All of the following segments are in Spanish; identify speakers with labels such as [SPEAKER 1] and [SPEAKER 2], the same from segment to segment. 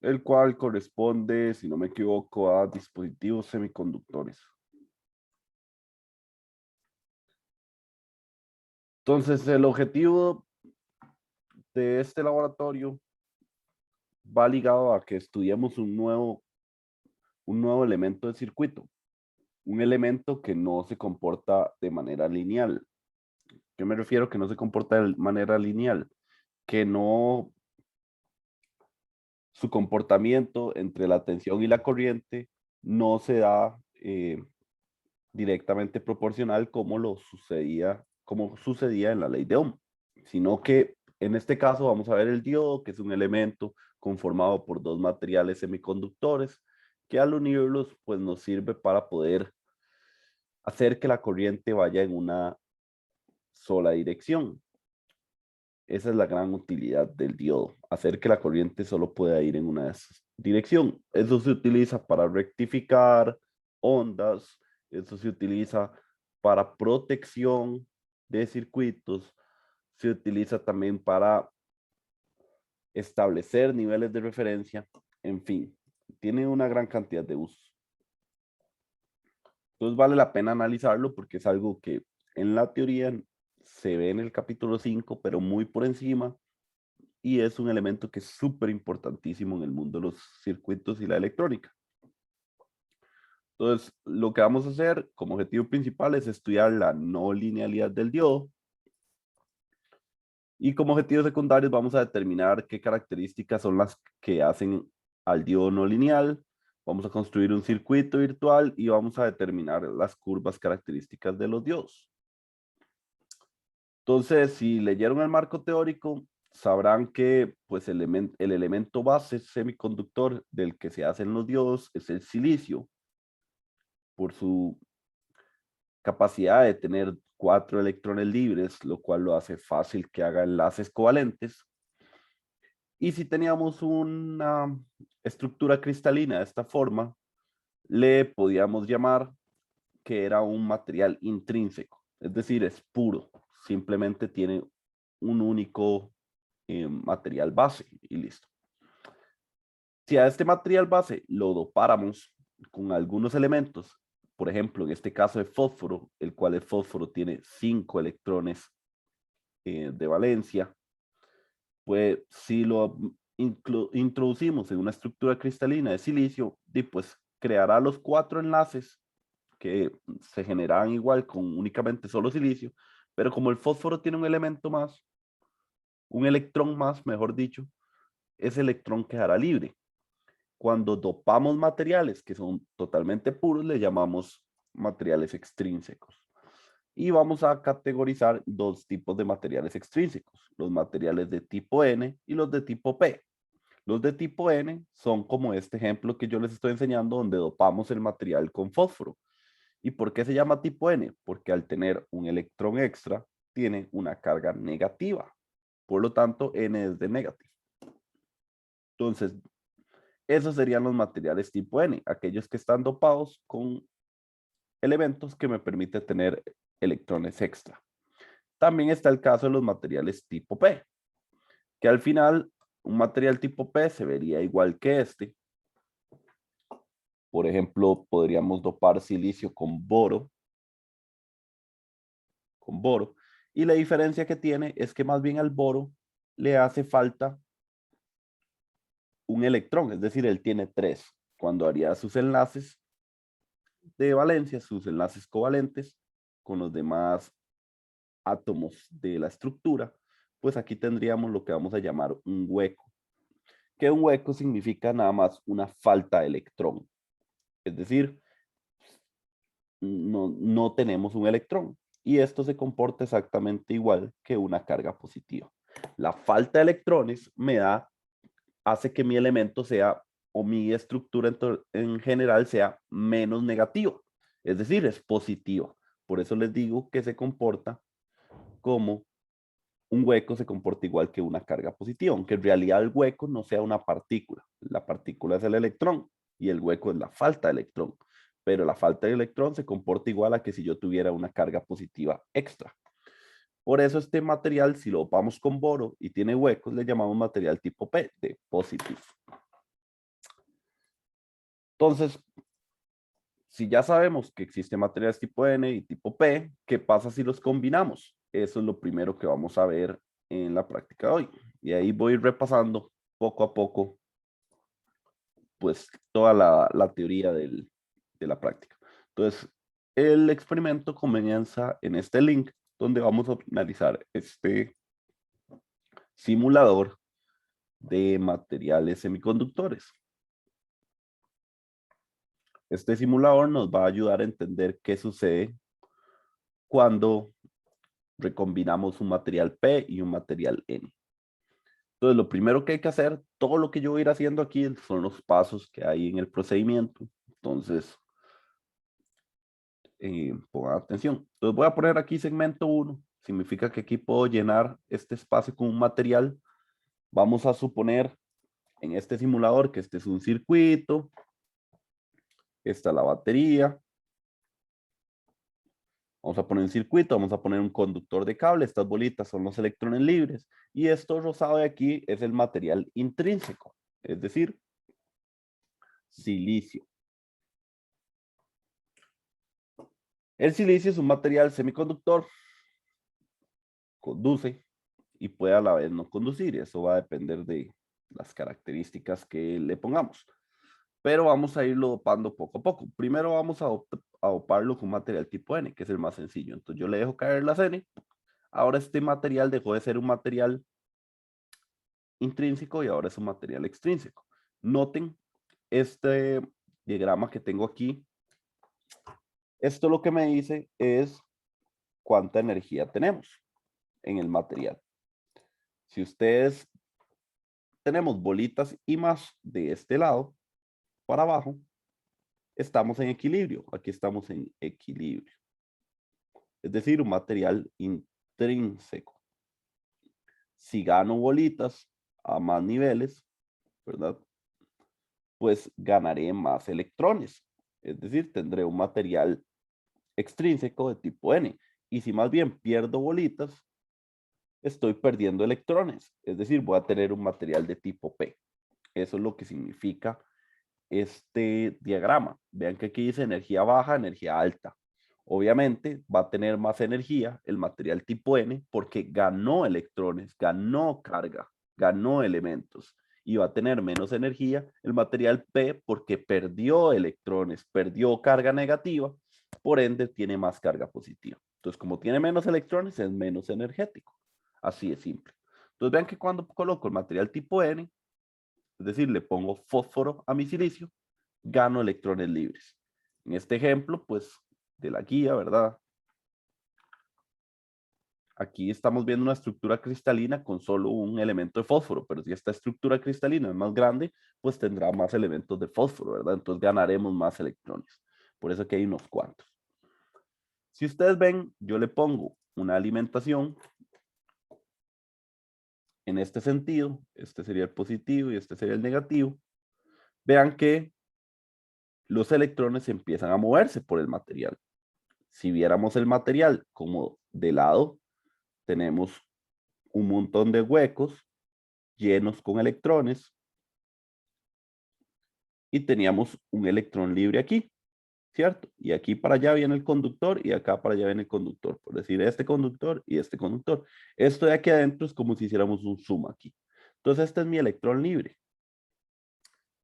[SPEAKER 1] el cual corresponde, si no me equivoco, a dispositivos semiconductores. Entonces, el objetivo de este laboratorio va ligado a que estudiemos un nuevo elemento de circuito, un elemento que no se comporta de manera lineal. ¿Qué me refiero que no se comporta de manera lineal? Que no, su comportamiento entre la tensión y la corriente no se da directamente proporcional como sucedía en la ley de Ohm, sino que en este caso vamos a ver el diodo, que es un elemento conformado por dos materiales semiconductores, que al unirlos pues nos sirve para poder hacer que la corriente vaya en una sola dirección. Esa es la gran utilidad del diodo, hacer que la corriente solo pueda ir en una dirección. Eso se utiliza para rectificar ondas, eso se utiliza para protección de circuitos, se utiliza también para establecer niveles de referencia, en fin, tiene una gran cantidad de usos. Entonces vale la pena analizarlo porque es algo que en la teoría se ve en el capítulo 5, pero muy por encima, y es un elemento que es súper importantísimo en el mundo de los circuitos y la electrónica. Entonces, lo que vamos a hacer como objetivo principal es estudiar la no linealidad del diodo, y como objetivos secundarios vamos a determinar qué características son las que hacen al diodo no lineal, vamos a construir un circuito virtual y vamos a determinar las curvas características de los diodos. Entonces, si leyeron el marco teórico, sabrán que pues, el elemento base semiconductor del que se hacen los diodos es el silicio, por su capacidad de tener 4 electrones libres, lo cual lo hace fácil que haga enlaces covalentes. Y si teníamos una estructura cristalina de esta forma, le podíamos llamar que era un material intrínseco, es decir, es puro, simplemente tiene un único material base y listo. Si a este material base lo dopáramos con algunos elementos, por ejemplo, en este caso de fósforo, el cual el fósforo tiene 5 electrones de valencia, pues si lo introducimos en una estructura cristalina de silicio, pues creará los 4 enlaces que se generan igual con únicamente solo silicio, pero como el fósforo tiene un elemento más, un electrón más, mejor dicho, ese electrón quedará libre. Cuando dopamos materiales que son totalmente puros, le llamamos materiales extrínsecos. Y vamos a categorizar dos tipos de materiales extrínsecos, los materiales de tipo N y los de tipo P. Los de tipo N son como este ejemplo que yo les estoy enseñando, donde dopamos el material con fósforo. ¿Y por qué se llama tipo N? Porque al tener un electrón extra, tiene una carga negativa. Por lo tanto, N es de negativo. Entonces, esos serían los materiales tipo N, aquellos que están dopados con elementos que me permiten tener electrones extra. También está el caso de los materiales tipo P, que al final un material tipo P se vería igual que este. Por ejemplo, podríamos dopar silicio con boro, y la diferencia que tiene es que más bien al boro le hace falta un electrón, es decir, él tiene 3. Cuando haría sus enlaces de valencia, sus enlaces covalentes con los demás átomos de la estructura, pues aquí tendríamos lo que vamos a llamar un hueco, que un hueco significa nada más una falta de electrón, es decir, no tenemos un electrón, y esto se comporta exactamente igual que una carga positiva. La falta de electrones hace que mi elemento sea, o mi estructura en general sea menos negativa, es decir, es positiva. Por eso les digo que se comporta como un hueco, se comporta igual que una carga positiva, aunque en realidad el hueco no sea una partícula. La partícula es el electrón y el hueco es la falta de electrón. Pero la falta de electrón se comporta igual a que si yo tuviera una carga positiva extra. Por eso este material, si lo dopamos con boro y tiene huecos, le llamamos material tipo P, de positive. Entonces, si ya sabemos que existen materiales tipo N y tipo P, ¿qué pasa si los combinamos? Eso es lo primero que vamos a ver en la práctica de hoy. Y ahí voy a ir repasando poco a poco, pues, toda la teoría de la práctica. Entonces, el experimento comienza en este link, donde vamos a analizar este simulador de materiales semiconductores. Este simulador nos va a ayudar a entender qué sucede cuando recombinamos un material P y un material N. Entonces, lo primero que hay que hacer, todo lo que yo voy a ir haciendo aquí son los pasos que hay en el procedimiento. Entonces, pongan atención. Entonces, voy a poner aquí segmento 1. Significa que aquí puedo llenar este espacio con un material. Vamos a suponer en este simulador que este es un circuito. Esta es la batería. Vamos a poner un circuito, vamos a poner un conductor de cable. Estas bolitas son los electrones libres. Y esto rosado de aquí es el material intrínseco, es decir, silicio. El silicio es un material semiconductor, conduce y puede a la vez no conducir. Eso va a depender de las características que le pongamos. Pero vamos a irlo dopando poco a poco. Primero vamos a doparlo con material tipo N, que es el más sencillo. Entonces yo le dejo caer las N. Ahora este material dejó de ser un material intrínseco y ahora es un material extrínseco. Noten este diagrama que tengo aquí. Esto lo que me dice es cuánta energía tenemos en el material. Si ustedes tenemos bolitas y más de este lado para abajo, estamos en equilibrio. Aquí estamos en equilibrio. Es decir, un material intrínseco. Si gano bolitas a más niveles, ¿verdad? Pues ganaré más electrones. Es decir, tendré un material extrínseco de tipo N. Y si más bien pierdo bolitas, estoy perdiendo electrones. Es decir, voy a tener un material de tipo P. Eso es lo que significa este diagrama. Vean que aquí dice energía baja, energía alta. Obviamente va a tener más energía el material tipo N porque ganó electrones, ganó carga, ganó elementos. Y va a tener menos energía el material P porque perdió electrones, perdió carga negativa, por ende tiene más carga positiva. Entonces, como tiene menos electrones, es menos energético. Así de simple. Entonces, vean que cuando coloco el material tipo N, es decir, le pongo fósforo a mi silicio, gano electrones libres. En este ejemplo, pues, de la guía, ¿verdad? Aquí estamos viendo una estructura cristalina con solo un elemento de fósforo, pero si esta estructura cristalina es más grande, pues tendrá más elementos de fósforo, ¿verdad? Entonces ganaremos más electrones. Por eso que hay unos cuantos. Si ustedes ven, yo le pongo una alimentación en este sentido. Este sería el positivo y este sería el negativo. Vean que los electrones empiezan a moverse por el material. Si viéramos el material como de lado, tenemos un montón de huecos llenos con electrones y teníamos un electrón libre aquí, ¿cierto? Y aquí para allá viene el conductor y acá para allá viene el conductor, por decir este conductor y este conductor. Esto de aquí adentro es como si hiciéramos un zoom aquí. Entonces este es mi electrón libre.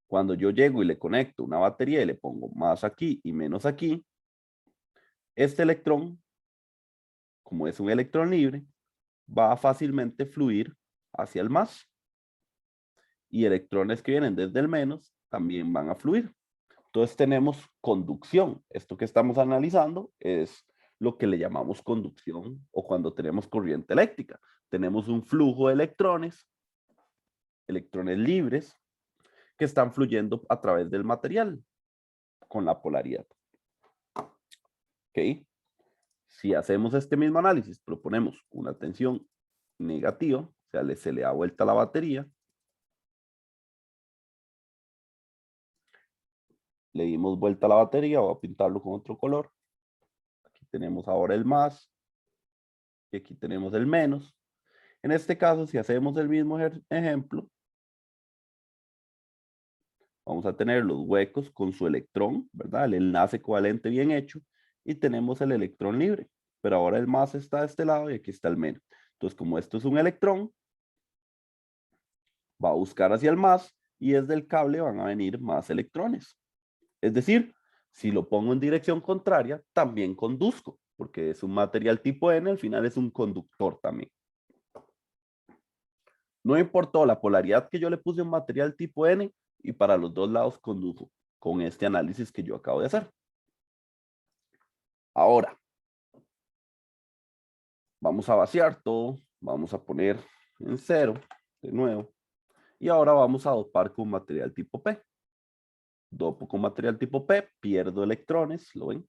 [SPEAKER 1] Cuando yo llego y le conecto una batería y le pongo más aquí y menos aquí, este electrón, como es un electrón libre, va a fácilmente fluir hacia el más. Y electrones que vienen desde el menos también van a fluir. Entonces tenemos conducción. Esto que estamos analizando es lo que le llamamos conducción o cuando tenemos corriente eléctrica. Tenemos un flujo de electrones libres, que están fluyendo a través del material con la polaridad. ¿Ok? Si hacemos este mismo análisis, proponemos una tensión negativa, o sea, se le da vuelta a la batería, le dimos vuelta a la batería, voy a pintarlo con otro color. Aquí tenemos ahora el más y aquí tenemos el menos. En este caso, si hacemos el mismo ejemplo, Vamos a tener los huecos con su electrón, ¿verdad? El enlace covalente bien hecho. Y tenemos el electrón libre. Pero ahora el más está de este lado y aquí está el menos. Entonces, como esto es un electrón, va a buscar hacia el más y desde el cable van a venir más electrones. Es decir, si lo pongo en dirección contraria, también conduzco, porque es un material tipo N, al final es un conductor también. No importó la polaridad que yo le puse a un material tipo N y para los dos lados condujo con este análisis que yo acabo de hacer. Ahora, vamos a vaciar todo, vamos a poner en 0 de nuevo y ahora vamos a dopar con material tipo P. Dopo con material tipo P, pierdo electrones, ¿lo ven?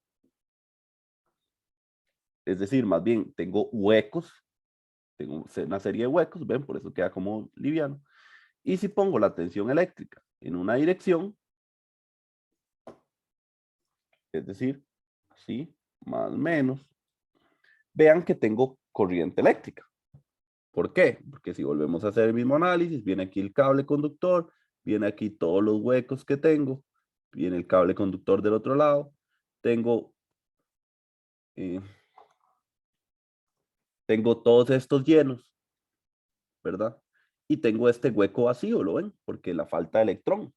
[SPEAKER 1] Es decir, más bien tengo huecos, tengo una serie de huecos, ¿ven? Por eso queda como liviano. Y si pongo la tensión eléctrica en una dirección, es decir, así, más o menos, vean que tengo corriente eléctrica. ¿Por qué? Porque si volvemos a hacer el mismo análisis, viene aquí el cable conductor, viene aquí todos los huecos que tengo, viene el cable conductor del otro lado, tengo todos estos llenos, ¿verdad? Y tengo este hueco vacío, ¿lo ven? Porque la falta de electrón.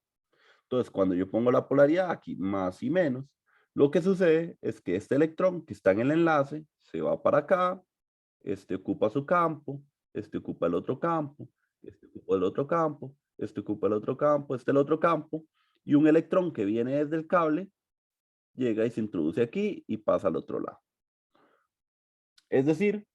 [SPEAKER 1] Entonces, cuando yo pongo la polaridad aquí, más y menos, lo que sucede es que este electrón que está en el enlace se va para acá, este ocupa su campo, este ocupa el otro campo, este ocupa el otro campo, este ocupa el otro campo, este el otro campo, y un electrón que viene desde el cable llega y se introduce aquí y pasa al otro lado. Es decir,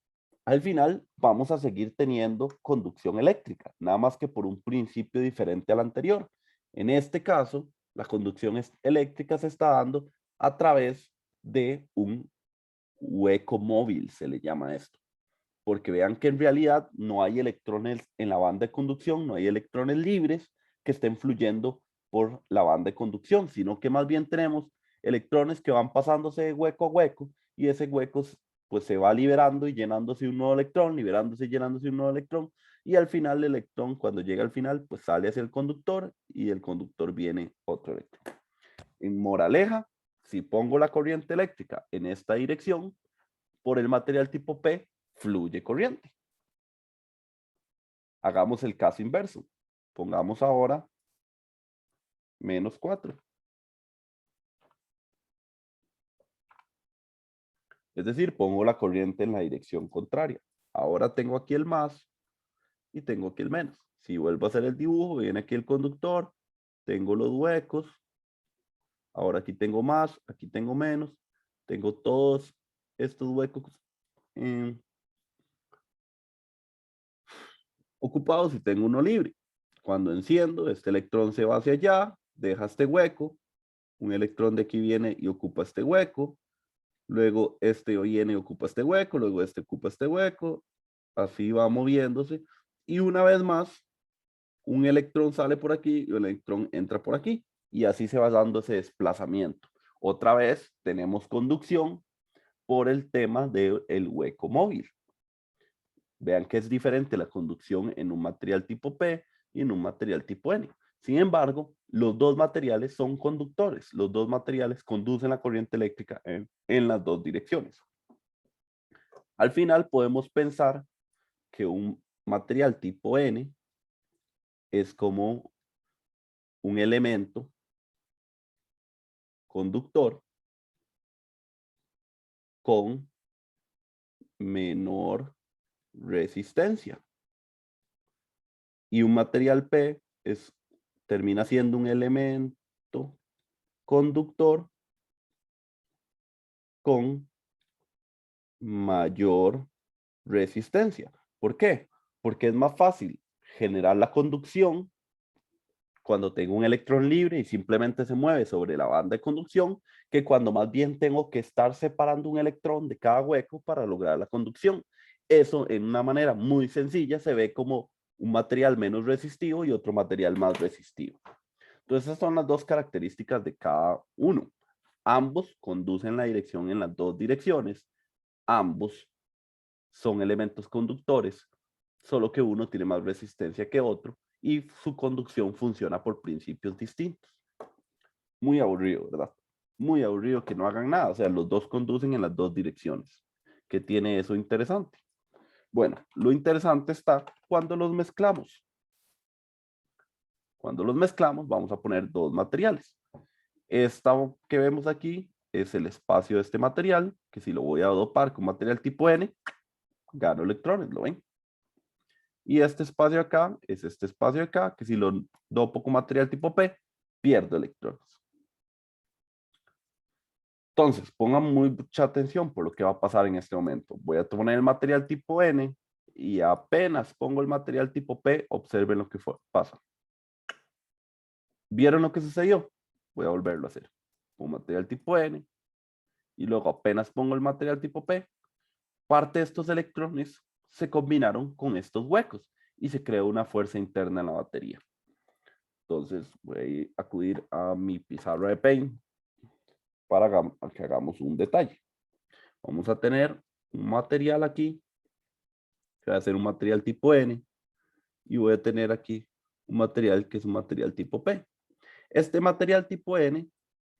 [SPEAKER 1] al final vamos a seguir teniendo conducción eléctrica, nada más que por un principio diferente al anterior. En este caso, la conducción eléctrica se está dando a través de un hueco móvil, se le llama esto. Porque vean que en realidad no hay electrones en la banda de conducción, no hay electrones libres que estén fluyendo por la banda de conducción, sino que más bien tenemos electrones que van pasándose de hueco a hueco y ese hueco pues se va liberando y llenándose un nuevo electrón, liberándose y llenándose un nuevo electrón, y al final el electrón, cuando llega al final, pues sale hacia el conductor y del conductor viene otro electrón. En moraleja, si pongo la corriente eléctrica en esta dirección, por el material tipo P, fluye corriente. Hagamos el caso inverso. Pongamos ahora menos 4. Es decir, pongo la corriente en la dirección contraria. Ahora tengo aquí el más y tengo aquí el menos. Si vuelvo a hacer el dibujo, viene aquí el conductor, tengo los huecos, ahora aquí tengo más, aquí tengo menos, tengo todos estos huecos ocupados y tengo uno libre. Cuando enciendo, este electrón se va hacia allá, deja este hueco, un electrón de aquí viene y ocupa este hueco, luego este viene y ocupa este hueco, luego este ocupa este hueco, así va moviéndose, y una vez más, un electrón sale por aquí y un electrón entra por aquí, y así se va dando ese desplazamiento. Otra vez tenemos conducción por el tema del hueco móvil. Vean que es diferente la conducción en un material tipo P y en un material tipo N. Sin embargo, los dos materiales son conductores. Los dos materiales conducen la corriente eléctrica en las dos direcciones. Al final podemos pensar que un material tipo N es como un elemento conductor con menor resistencia. Y un material P termina siendo un elemento conductor con mayor resistencia. ¿Por qué? Porque es más fácil generar la conducción cuando tengo un electrón libre y simplemente se mueve sobre la banda de conducción, que cuando más bien tengo que estar separando un electrón de cada hueco para lograr la conducción. Eso en una manera muy sencilla se ve como un material menos resistivo y otro material más resistivo. Entonces esas son las dos características de cada uno. Ambos conducen la dirección en las dos direcciones. Ambos son elementos conductores, solo que uno tiene más resistencia que otro y su conducción funciona por principios distintos. Muy aburrido, ¿verdad? Muy aburrido que no hagan nada. O sea, los dos conducen en las dos direcciones. ¿Qué tiene eso interesante? Bueno, lo interesante está cuando los mezclamos. Cuando los mezclamos, vamos a poner dos materiales. Esta que vemos aquí es el espacio de este material, que si lo voy a dopar con material tipo N, gano electrones, ¿lo ven? Y este espacio acá es este espacio acá, que si lo dopo con material tipo P, pierdo electrones. Entonces, pongan mucha atención por lo que va a pasar en este momento. Voy a poner el material tipo N y apenas pongo el material tipo P, observen lo que pasa. ¿Vieron lo que sucedió? Voy a volverlo a hacer. Pongo material tipo N y luego apenas pongo el material tipo P, parte de estos electrones se combinaron con estos huecos y se creó una fuerza interna en la batería. Entonces voy a acudir a mi pizarra de Paint para que hagamos un detalle. Vamos a tener un material aquí, que va a ser un material tipo N, y voy a tener aquí un material que es un material tipo P. Este material tipo N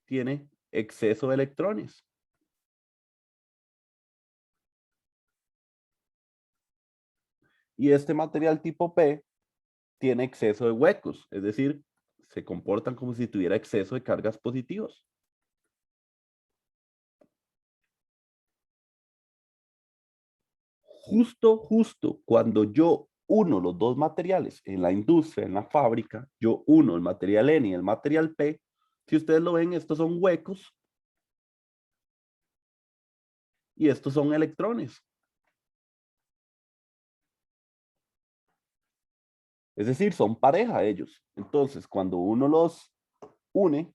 [SPEAKER 1] tiene exceso de electrones. Y este material tipo P tiene exceso de huecos, es decir, se comportan como si tuviera exceso de cargas positivas. Justo cuando yo uno los dos materiales en la industria, en la fábrica, yo uno el material N y el material P, si ustedes lo ven, estos son huecos y estos son electrones. Es decir, son pareja ellos. Entonces, cuando uno los une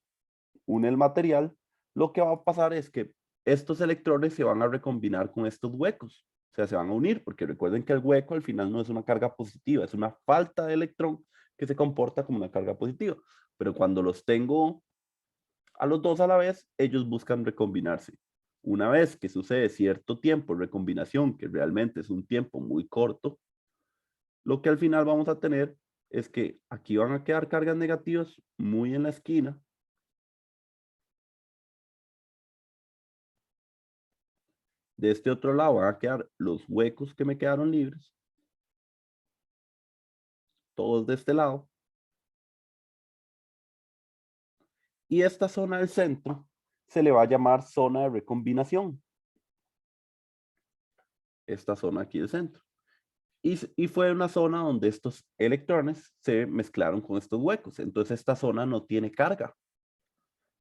[SPEAKER 1] el material, lo que va a pasar es que estos electrones se van a recombinar con estos huecos. O sea, se van a unir, porque recuerden que el hueco al final no es una carga positiva, es una falta de electrón que se comporta como una carga positiva. Pero cuando los tengo a los dos a la vez, ellos buscan recombinarse. Una vez que sucede cierto tiempo de recombinación, que realmente es un tiempo muy corto, lo que al final vamos a tener es que aquí van a quedar cargas negativas muy en la esquina. De este otro lado van a quedar los huecos que me quedaron libres, todos de este lado. Y esta zona del centro se le va a llamar zona de recombinación. Esta zona aquí del centro. Y fue una zona donde estos electrones se mezclaron con estos huecos. Entonces esta zona no tiene carga.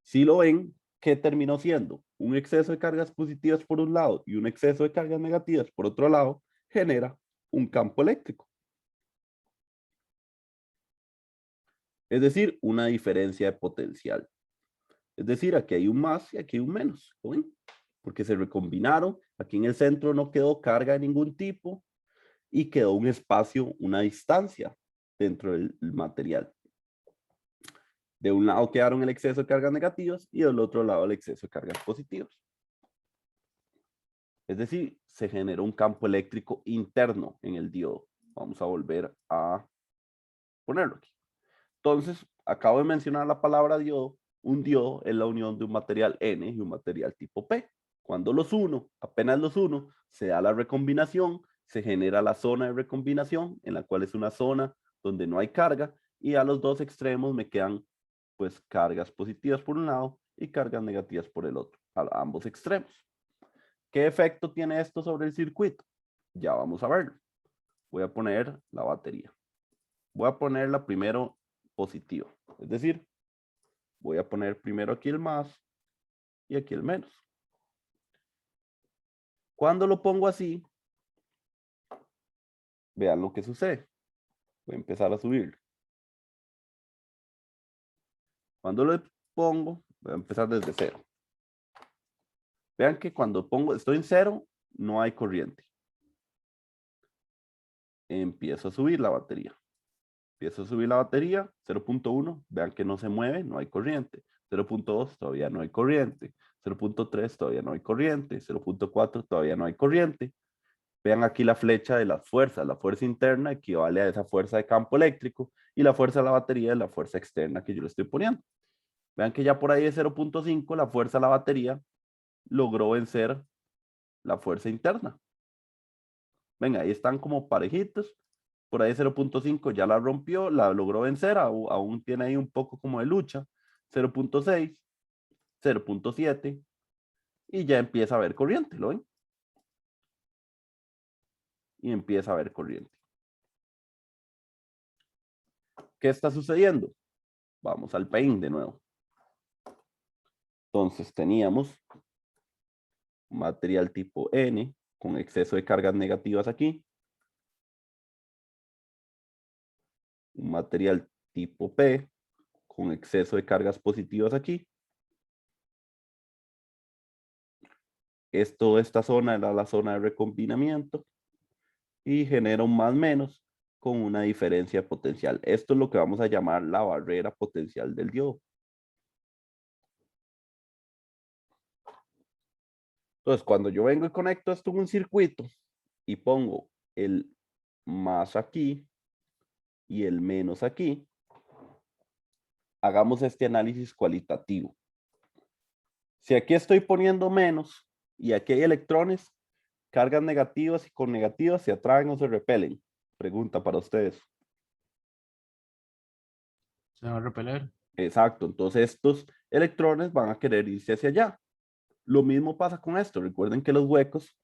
[SPEAKER 1] Si lo ven, ¿qué terminó siendo? Un exceso de cargas positivas por un lado y un exceso de cargas negativas por otro lado, genera un campo eléctrico. Es decir, una diferencia de potencial. Es decir, aquí hay un más y aquí hay un menos, ¿ven? Porque se recombinaron. Aquí en el centro no quedó carga de ningún tipo y quedó un espacio, una distancia dentro del material. De un lado quedaron el exceso de cargas negativas y del otro lado el exceso de cargas positivas. Es decir, se generó un campo eléctrico interno en el diodo. Vamos a volver a ponerlo aquí. Entonces, acabo de mencionar la palabra diodo. Un diodo es la unión de un material N y un material tipo P. Cuando los uno, apenas los uno, se da la recombinación, se genera la zona de recombinación, en la cual es una zona donde no hay carga, y a los dos extremos me quedan pues cargas positivas por un lado y cargas negativas por el otro, a ambos extremos. ¿Qué efecto tiene esto sobre el circuito? Ya vamos a verlo. Voy a poner la batería. Voy a ponerla primero positiva, es decir, voy a poner primero aquí el más y aquí el menos. Cuando lo pongo así, vean lo que sucede. Voy a empezar a subir. Cuando lo pongo, voy a empezar desde cero. Vean que cuando estoy en cero, no hay corriente. Empiezo a subir la batería. Empiezo a subir la batería, 0.1, vean que no se mueve, no hay corriente. 0.2, todavía no hay corriente. 0.3, todavía no hay corriente. 0.4, todavía no hay corriente. Vean aquí la flecha de las fuerzas. La fuerza interna equivale a esa fuerza de campo eléctrico y la fuerza de la batería es la fuerza externa que yo le estoy poniendo. Vean que ya por ahí de 0.5 la fuerza de la batería logró vencer la fuerza interna. Venga, ahí están como parejitos. Por ahí 0.5 ya la rompió, la logró vencer, aún tiene ahí un poco como de lucha. 0.6, 0.7 y ya empieza a haber corriente, ¿lo ven? Y empieza a haber corriente. ¿Qué está sucediendo? Vamos al Paint de nuevo. Entonces teníamos material tipo N con exceso de cargas negativas aquí. Un material tipo P con exceso de cargas positivas aquí. Esta zona era la zona de recombinamiento y genera un más menos con una diferencia potencial. Esto es lo que vamos a llamar la barrera potencial del diodo. Entonces, cuando yo vengo y conecto esto en un circuito y pongo el más aquí y el menos aquí, hagamos este análisis cualitativo. Si aquí estoy poniendo menos y aquí hay electrones, cargas negativas y con negativas se atraen o se repelen. Pregunta para ustedes.
[SPEAKER 2] Se va a repeler.
[SPEAKER 1] Exacto, entonces estos electrones van a querer irse hacia allá. Lo mismo pasa con esto. Recuerden que los huecos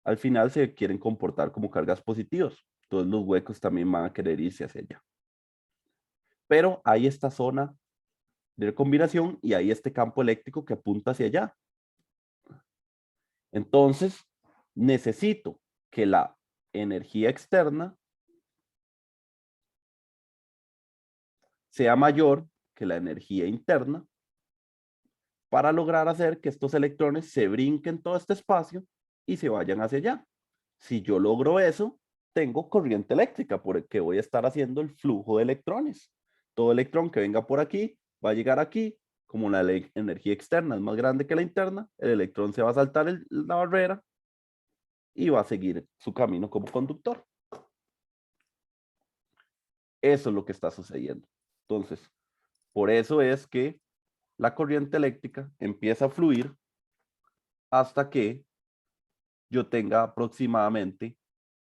[SPEAKER 1] al final se quieren comportar como cargas positivas. Entonces los huecos también van a querer irse hacia allá. Pero hay esta zona de combinación y hay este campo eléctrico que apunta hacia allá. Entonces, necesito que la energía externa sea mayor que la energía interna para lograr hacer que estos electrones se brinquen todo este espacio y se vayan hacia allá. Si yo logro eso, tengo corriente eléctrica porque voy a estar haciendo el flujo de electrones. Todo electrón que venga por aquí va a llegar aquí. Como la energía externa es más grande que la interna, el electrón se va a saltar la barrera y va a seguir su camino como conductor. Eso es lo que está sucediendo. Entonces, por eso es que la corriente eléctrica empieza a fluir hasta que yo tenga aproximadamente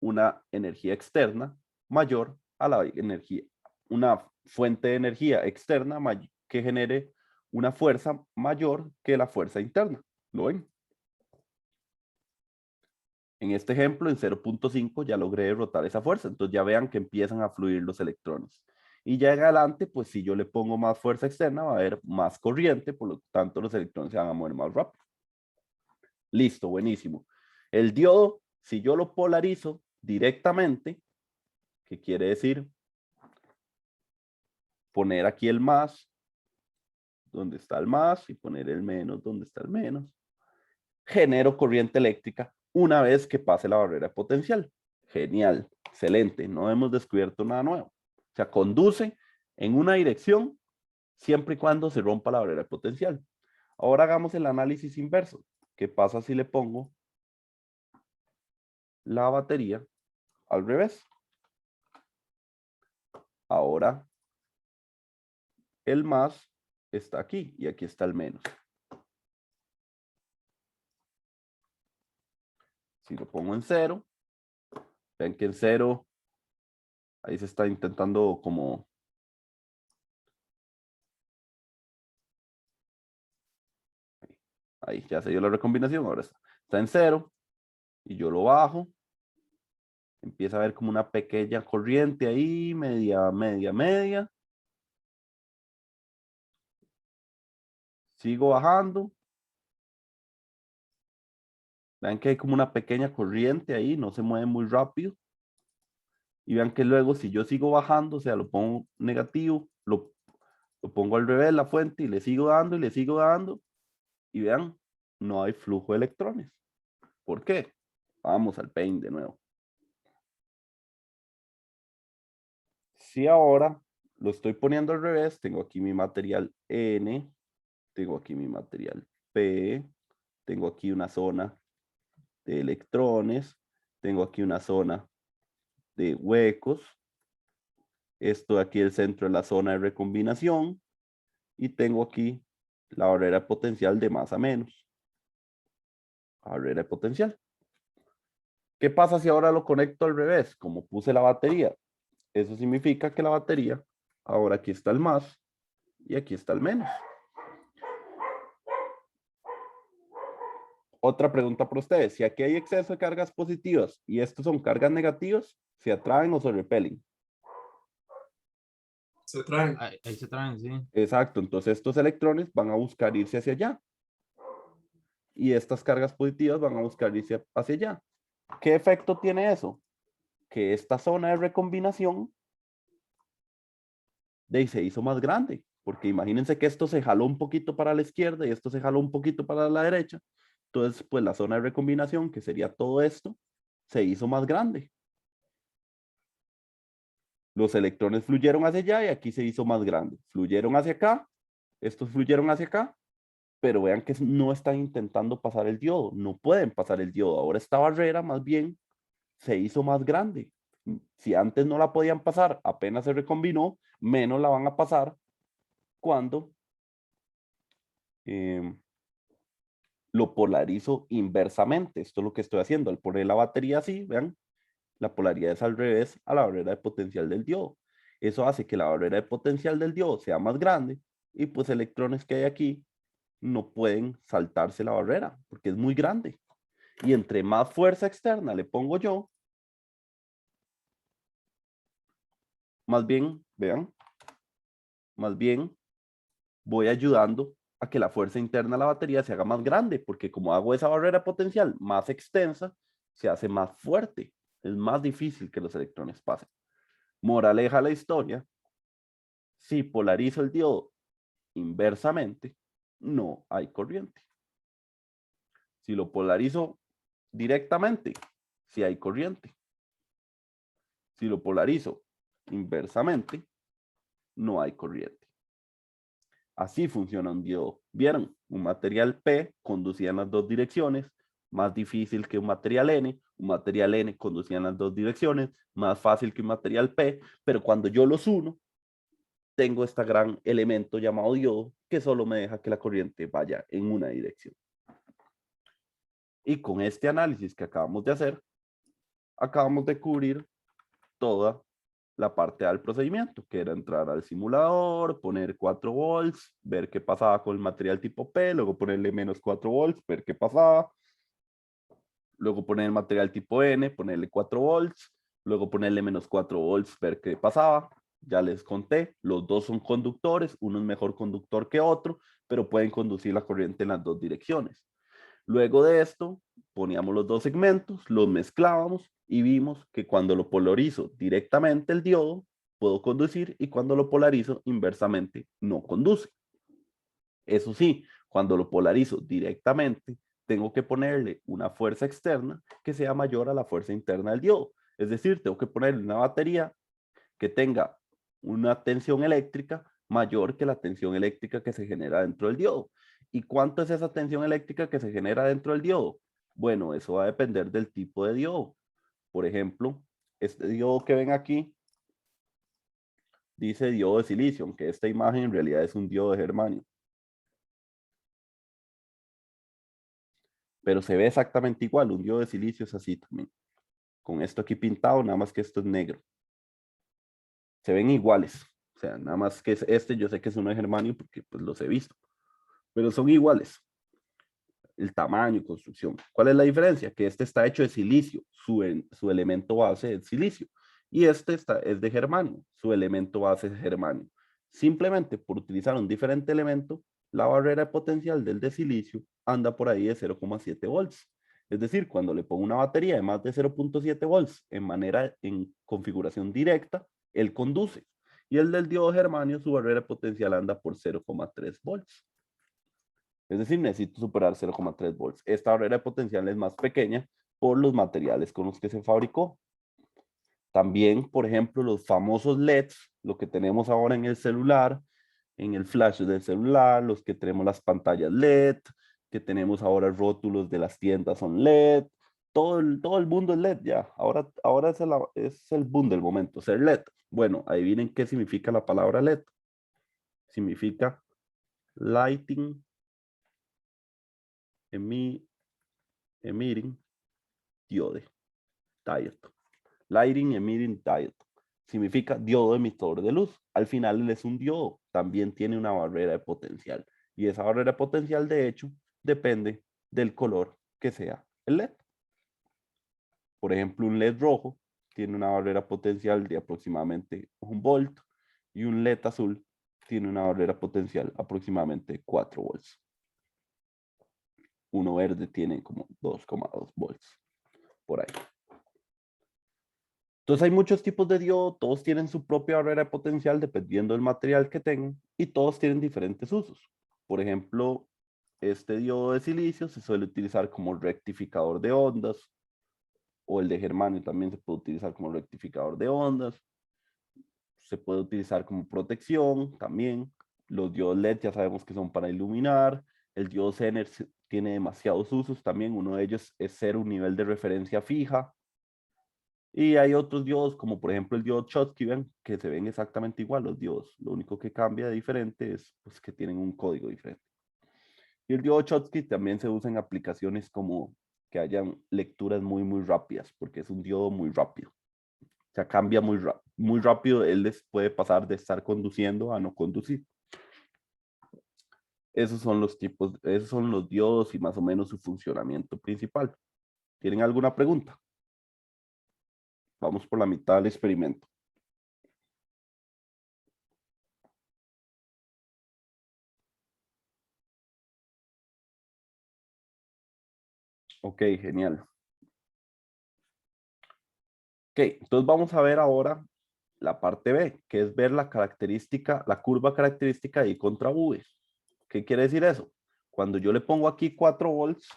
[SPEAKER 1] una energía externa mayor a la energía, una fuente de energía externa que genere una fuerza mayor que la fuerza interna. ¿Lo ven? En este ejemplo, en 0.5 ya logré derrotar esa fuerza. Entonces ya vean que empiezan a fluir los electrones. Y ya en adelante, pues si yo le pongo más fuerza externa, va a haber más corriente, por lo tanto los electrones se van a mover más rápido. Listo, buenísimo. El diodo, si yo lo polarizo directamente, ¿qué quiere decir? Poner aquí el más, donde está el más, y poner el menos, donde está el menos. Genero corriente eléctrica una vez que pase la barrera potencial. Genial, excelente, no hemos descubierto nada nuevo. O sea, conduce en una dirección siempre y cuando se rompa la barrera potencial. Ahora hagamos el análisis inverso. ¿Qué pasa si le pongo la batería al revés? Ahora el más está aquí y aquí está el menos. Si lo pongo en 0, ven que en 0, ahí se está intentando como... Ahí ya se dio la recombinación, ahora está en 0 y yo lo bajo. Empieza a ver como una pequeña corriente ahí, media, media, media. Sigo bajando. Vean que hay como una pequeña corriente ahí, no se mueve muy rápido. Y vean que luego si yo sigo bajando, o sea, lo pongo negativo, lo pongo al revés la fuente y le sigo dando y le sigo dando. Y vean, no hay flujo de electrones. ¿Por qué? Vamos al Paint de nuevo. Si ahora lo estoy poniendo al revés, tengo aquí mi material N, tengo aquí mi material P, tengo aquí una zona de electrones, tengo aquí una zona de huecos, esto aquí el centro de la zona de recombinación, y tengo aquí la barrera de potencial de más a menos. Barrera de potencial. ¿Qué pasa si ahora lo conecto al revés? Como puse la batería. Eso significa que la batería, ahora aquí está el más y aquí está el menos. Otra pregunta para ustedes. Si aquí hay exceso de cargas positivas y estos son cargas negativas, ¿se atraen o se repelen?
[SPEAKER 3] Se traen.
[SPEAKER 2] Ahí se traen, sí.
[SPEAKER 1] Exacto. Entonces estos electrones van a buscar irse hacia allá. Y estas cargas positivas van a buscar irse hacia allá. ¿Qué efecto tiene eso? Que esta zona de recombinación se hizo más grande. Porque imagínense que esto se jaló un poquito para la izquierda y esto se jaló un poquito para la derecha. Entonces, pues la zona de recombinación, que sería todo esto, se hizo más grande. Los electrones fluyeron hacia allá y aquí se hizo más grande. Fluyeron hacia acá, estos fluyeron hacia acá, pero vean que no están intentando pasar el diodo, no pueden pasar el diodo. Ahora esta barrera más bien se hizo más grande. Si antes no la podían pasar, apenas se recombinó, menos la van a pasar cuando lo polarizo inversamente. Esto es lo que estoy haciendo. Al poner la batería así, vean, la polaridad es al revés a la barrera de potencial del diodo. Eso hace que la barrera de potencial del diodo sea más grande y pues electrones que hay aquí no pueden saltarse la barrera porque es muy grande. Y entre más fuerza externa le pongo yo, más bien, vean, más bien voy ayudando a que la fuerza interna de la batería se haga más grande, porque como hago esa barrera potencial más extensa, se hace más fuerte. Es más difícil que los electrones pasen. Moraleja de la historia, si polarizo el diodo inversamente, no hay corriente. Si lo polarizo directamente, sí hay corriente. Si lo polarizo inversamente, no hay corriente. Así funciona un diodo. ¿Vieron? Un material P conducía en las dos direcciones, más difícil que un material N. Un material N conducía en las dos direcciones, más fácil que un material P, pero cuando yo los uno, tengo este gran elemento llamado diodo que solo me deja que la corriente vaya en una dirección. Y con este análisis que acabamos de hacer, acabamos de cubrir toda la parte del procedimiento, que era entrar al simulador, poner 4 volts, ver qué pasaba con el material tipo P, luego ponerle menos 4 volts, ver qué pasaba, luego poner el material tipo N, ponerle 4 volts, luego ponerle menos 4 volts, ver qué pasaba. Ya les conté, los dos son conductores, uno es mejor conductor que otro, pero pueden conducir la corriente en las dos direcciones. Luego de esto, poníamos los dos segmentos, los mezclábamos y vimos que cuando lo polarizo directamente el diodo, puedo conducir y cuando lo polarizo inversamente, no conduce. Eso sí, cuando lo polarizo directamente, tengo que ponerle una fuerza externa que sea mayor a la fuerza interna del diodo. Es decir, tengo que ponerle una batería que tenga una tensión eléctrica mayor que la tensión eléctrica que se genera dentro del diodo. ¿Y cuánto es esa tensión eléctrica que se genera dentro del diodo? Bueno, eso va a depender del tipo de diodo. Por ejemplo, este diodo que ven aquí dice diodo de silicio, aunque esta imagen en realidad es un diodo de germanio. Pero se ve exactamente igual, un diodo de silicio es así también. Con esto aquí pintado, nada más que esto es negro. Se ven iguales. O sea, nada más que este, yo sé que es uno de germanio porque pues los he visto. Pero son iguales. El tamaño, construcción. ¿Cuál es la diferencia? Que este está hecho de silicio, su elemento base es silicio. Y este es de germanio, su elemento base es germanio. Simplemente por utilizar un diferente elemento, la barrera de potencial del de silicio anda por ahí de 0,7 volts. Es decir, cuando le pongo una batería de más de 0,7 volts en configuración directa, él conduce. Y el del diodo germanio, su barrera de potencial anda por 0,3 volts. Es decir, necesito superar 0,3 volts. Esta barrera de potencial es más pequeña por los materiales con los que se fabricó. También, por ejemplo, los famosos LEDs, lo que tenemos ahora en el celular, en el flash del celular, los que tenemos las pantallas LED, que tenemos ahora rótulos de las tiendas son LED, todo el mundo es LED ya. Ahora es el boom del momento, ser LED. Bueno, adivinen qué significa la palabra LED. Significa lighting emitting diode. Lighting emitting diode. Significa diodo emisor de luz. Al final él es un diodo. También tiene una barrera de potencial. Y esa barrera de potencial, de hecho, depende del color que sea el LED. Por ejemplo, un LED rojo tiene una barrera potencial de aproximadamente 1 volt y un LED azul tiene una barrera potencial aproximadamente 4 volts. Uno verde tiene como 2,2 volts, por ahí. Entonces hay muchos tipos de diodo, todos tienen su propia barrera de potencial dependiendo del material que tengan y todos tienen diferentes usos. Por ejemplo, este diodo de silicio se suele utilizar como rectificador de ondas, o el de germanio también se puede utilizar como rectificador de ondas. Se puede utilizar como protección también. Los diodos LED ya sabemos que son para iluminar. El diodo Zener tiene demasiados usos también. Uno de ellos es ser un nivel de referencia fija. Y hay otros diodos, como por ejemplo el diodo Schottky, que se ven exactamente igual los diodos. Lo único que cambia de diferente es pues, que tienen un código diferente. Y el diodo Schottky también se usa en aplicaciones como que hayan lecturas muy rápidas, porque es un diodo muy rápido. O sea, cambia muy rápido. Él les puede pasar de estar conduciendo a no conducir. Esos son los tipos, esos son los diodos y más o menos su funcionamiento principal. ¿Tienen alguna pregunta? Vamos por la mitad del experimento. Ok, genial. Ok, entonces vamos a ver ahora la parte B, que es ver la característica, la curva característica de I contra V. ¿Qué quiere decir eso? Cuando yo le pongo aquí 4 volts,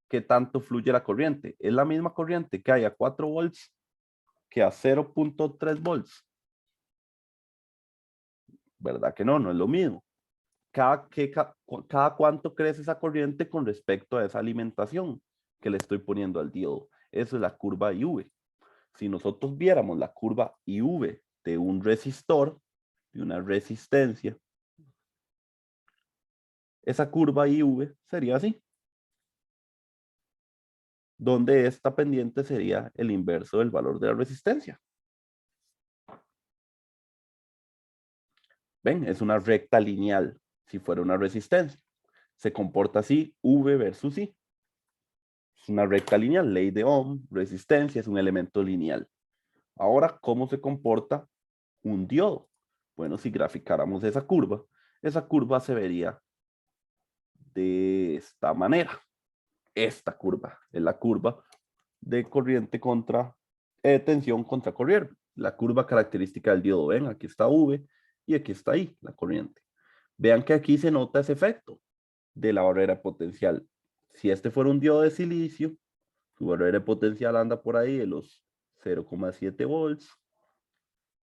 [SPEAKER 1] ¿qué tanto fluye la corriente? Es la misma corriente que hay a 4 volts que a 0.3 volts. ¿Verdad que no? No es lo mismo. Cada cuánto crece esa corriente con respecto a esa alimentación que le estoy poniendo al diodo. Eso es la curva IV. Si nosotros viéramos la curva IV de un resistor, de una resistencia, esa curva IV sería así, donde esta pendiente sería el inverso del valor de la resistencia. ¿Ven? Es una recta lineal, si fuera una resistencia. Se comporta así, V versus I. Es una recta lineal, ley de Ohm, resistencia es un elemento lineal. Ahora, ¿cómo se comporta un diodo? Bueno, si graficáramos esa curva se vería de esta manera. Esta curva es la curva de corriente contra tensión contra corriente. La curva característica del diodo. Ven, aquí está V y aquí está I, la corriente. Vean que aquí se nota ese efecto de la barrera potencial. Si este fuera un diodo de silicio, su barrera de potencial anda por ahí de los 0,7 volts.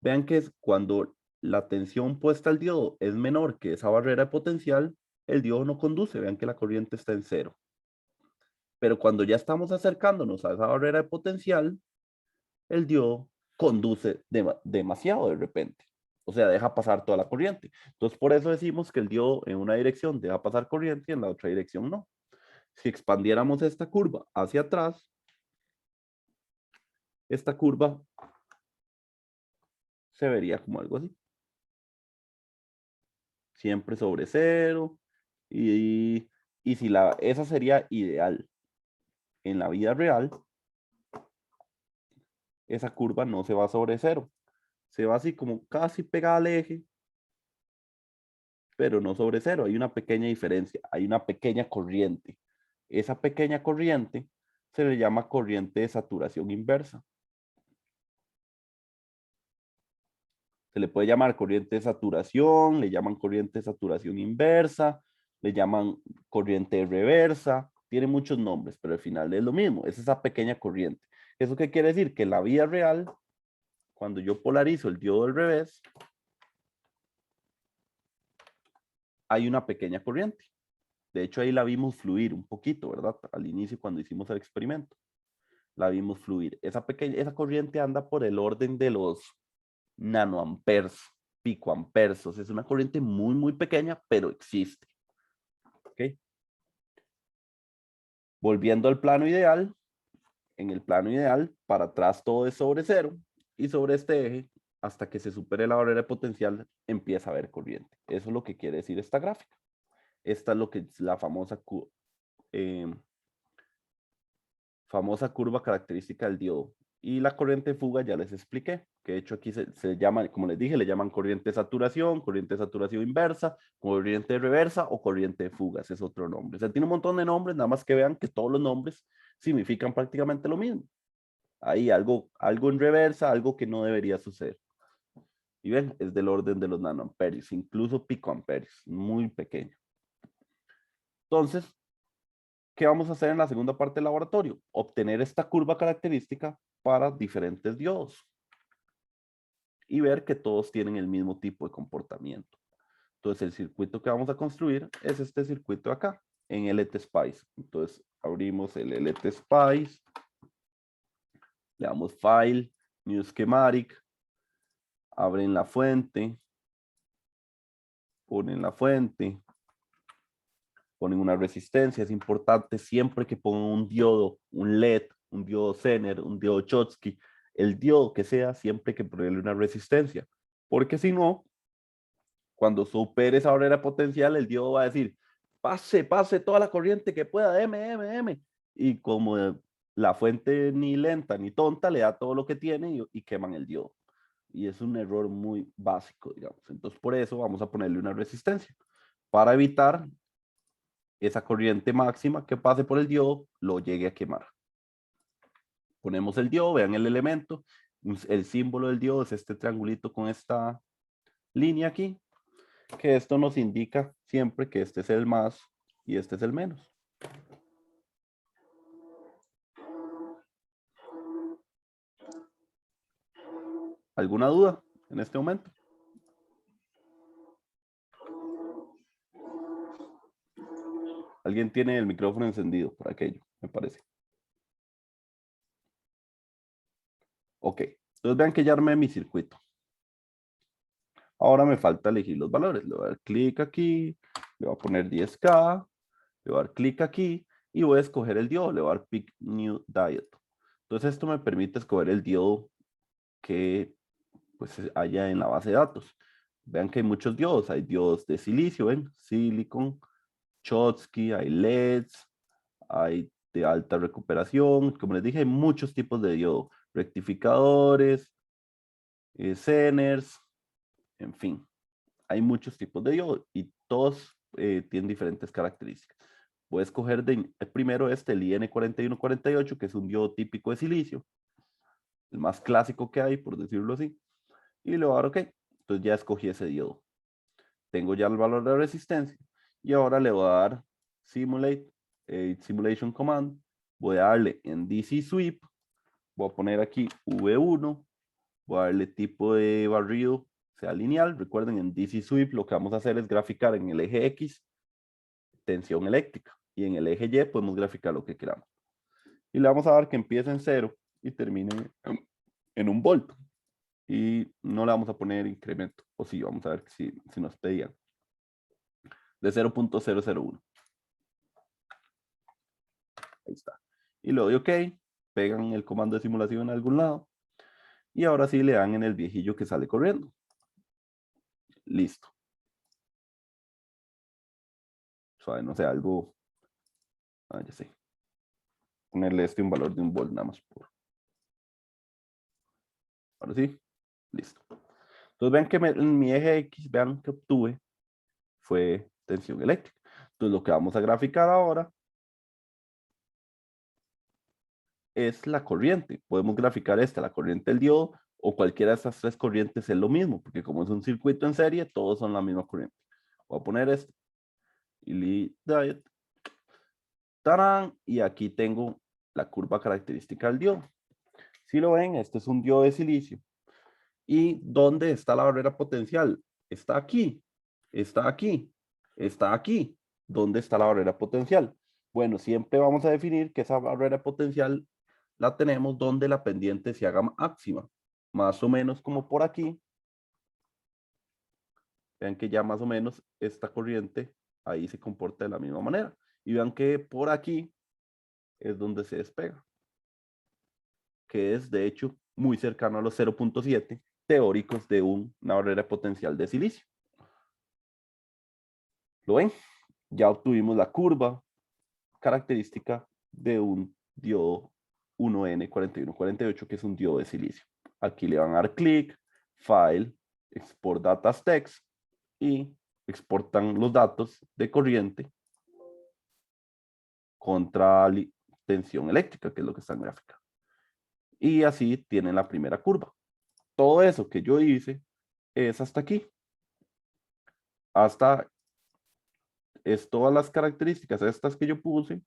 [SPEAKER 1] Vean que es cuando la tensión puesta al diodo es menor que esa barrera de potencial, el diodo no conduce. Vean que la corriente está en 0. Pero cuando ya estamos acercándonos a esa barrera de potencial, el diodo conduce demasiado de repente. O sea, deja pasar toda la corriente. Entonces, por eso decimos que el diodo en una dirección deja pasar corriente y en la otra dirección no. Si expandiéramos esta curva hacia atrás, esta curva se vería como algo así. Siempre sobre 0. Y si esa sería ideal. En la vida real, esa curva no se va sobre 0. Se va así como casi pegada al eje, pero no sobre 0. Hay una pequeña diferencia, hay una pequeña corriente. Esa pequeña corriente se le llama corriente de saturación inversa. Se le puede llamar corriente de saturación, le llaman corriente de saturación inversa, le llaman corriente reversa, tiene muchos nombres, pero al final es lo mismo, es esa pequeña corriente. ¿Eso qué quiere decir? Que en la vida real, cuando yo polarizo el diodo al revés, hay una pequeña corriente. De hecho, ahí la vimos fluir un poquito, ¿verdad? Al inicio, cuando hicimos el experimento. La vimos fluir. Esa corriente anda por el orden de los nanoamperes. picoampersos. Es una corriente muy, muy pequeña, pero existe. ¿Ok? Volviendo al plano ideal, en el plano ideal, para atrás todo es sobre cero y sobre este eje, hasta que se supere la barrera de potencial, empieza a haber corriente. Eso es lo que quiere decir esta gráfica. Esta es lo que es la famosa curva característica del diodo. Y la corriente de fuga ya les expliqué, que de hecho aquí se llama, como les dije, le llaman corriente de saturación inversa, corriente de reversa o corriente de fuga, ese es otro nombre. O sea, tiene un montón de nombres, nada más que vean que todos los nombres significan prácticamente lo mismo. Hay algo en reversa, algo que no debería suceder. Y ven, es del orden de los nanoamperios, incluso picoamperios, muy pequeño. Entonces, ¿qué vamos a hacer en la segunda parte del laboratorio? Obtener esta curva característica para diferentes diodos y ver que todos tienen el mismo tipo de comportamiento. Entonces, el circuito que vamos a construir es este circuito de acá, en LTSpice. Entonces, abrimos el LTSpice, le damos File, New Schematic, abren la fuente, ponen la fuente, ponen una resistencia. Es importante siempre que pongan un diodo, un LED, un diodo Zener, un diodo Schottky, el diodo que sea, siempre que ponerle una resistencia. Porque si no, cuando supere esa barrera potencial, el diodo va a decir, pase toda la corriente que pueda, M. Y como la fuente ni lenta ni tonta, le da todo lo que tiene y queman el diodo. Y es un error muy básico, digamos. Entonces, por eso vamos a ponerle una resistencia. Para evitar esa corriente máxima que pase por el diodo, lo llegue a quemar. Ponemos el diodo, vean el elemento. El símbolo del diodo es este triangulito con esta línea aquí, que esto nos indica siempre que este es el más y este es el menos. ¿Alguna duda en este momento? Alguien tiene el micrófono encendido por aquello, me parece. Ok, entonces vean que ya armé mi circuito. Ahora me falta elegir los valores. Le voy a dar clic aquí, le voy a poner 10K, le voy a dar clic aquí y voy a escoger el diodo, le voy a dar Pick New Diode. Entonces esto me permite escoger el diodo que pues haya en la base de datos. Vean que hay muchos diodos, hay diodos de silicio, ¿ven? Silicon, Schottky, hay LEDs, hay de alta recuperación, como les dije, hay muchos tipos de diodo, rectificadores, Zeners, en fin, hay muchos tipos de diodo y todos tienen diferentes características. Voy a escoger primero este, el IN4148, que es un diodo típico de silicio, el más clásico que hay, por decirlo así, y le voy a dar OK. Entonces ya escogí ese diodo. Tengo ya el valor de resistencia y ahora le voy a dar Simulation Command. Voy a darle en DC Sweep, voy a poner aquí V1, voy a darle tipo de barrido, sea lineal. Recuerden, en DC Sweep lo que vamos a hacer es graficar en el eje X tensión eléctrica y en el eje Y podemos graficar lo que queramos. Y le vamos a dar que empiece en 0 y termine en 1 volt. Y no le vamos a poner incremento. O sí, vamos a ver si nos pedían. De 0.001. Ahí está. Y le doy OK. Pegan el comando de simulación en algún lado. Y ahora sí le dan en el viejillo que sale corriendo. Listo. Suave, no sé, algo. Ah, ya sé. Ponerle un valor de 1 volt nada más. Ahora sí. Listo. Entonces vean que en mi eje X, vean que obtuve fue tensión eléctrica. Entonces lo que vamos a graficar ahora es la corriente. Podemos graficar la corriente del diodo, o cualquiera de estas tres corrientes es lo mismo, porque como es un circuito en serie, todos son la misma corriente. Voy a poner esto. Y diode. ¡Tarán! Y aquí tengo la curva característica del diodo. Si lo ven, este es un diodo de silicio. ¿Y dónde está la barrera potencial? Está aquí, está aquí, está aquí. ¿Dónde está la barrera potencial? Bueno, siempre vamos a definir que esa barrera potencial la tenemos donde la pendiente se haga máxima. Más o menos como por aquí. vean que ya más o menos esta corriente ahí se comporta de la misma manera. Y vean que por aquí es donde se despega, que es de hecho muy cercano a los 0.7 teóricos de una barrera potencial de silicio. ¿Lo ven? Ya obtuvimos la curva característica de un diodo 1N4148, que es un diodo de silicio. Aquí le van a dar clic, File, Export Data as Text, y exportan los datos de corriente contra tensión eléctrica, que es lo que está en gráfica. Y así tienen la primera curva. Todo eso que yo hice es hasta aquí. Hasta es todas las características estas que yo puse